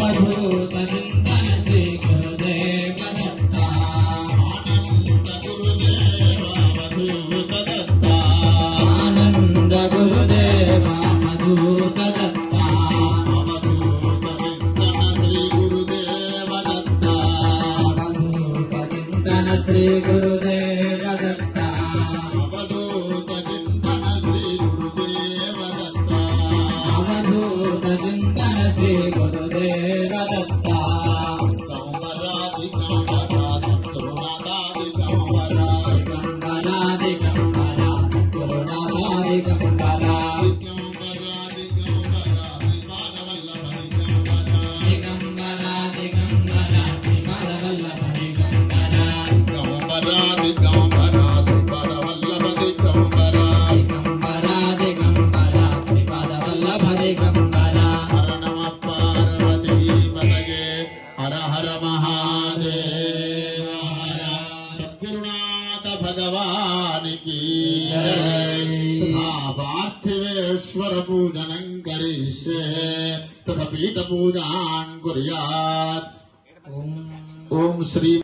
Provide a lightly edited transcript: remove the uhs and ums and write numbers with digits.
अवधूत चिंतन श्री गुरुदेव दत्ता आनंद गुरुदेव अवधूत दत्ता अवधूत चिंतन श्री गुरुदेव दत्ता अवधूत चिंतन श्री गुरुदेव दत्ता अवधूत चिंतन श्री गुरुदेव दत्ता भगवान की तथा पार्थिवेश्वर पूजनं करिष्ये तथा पीठ पूजां कुर्यात्। ओम श्री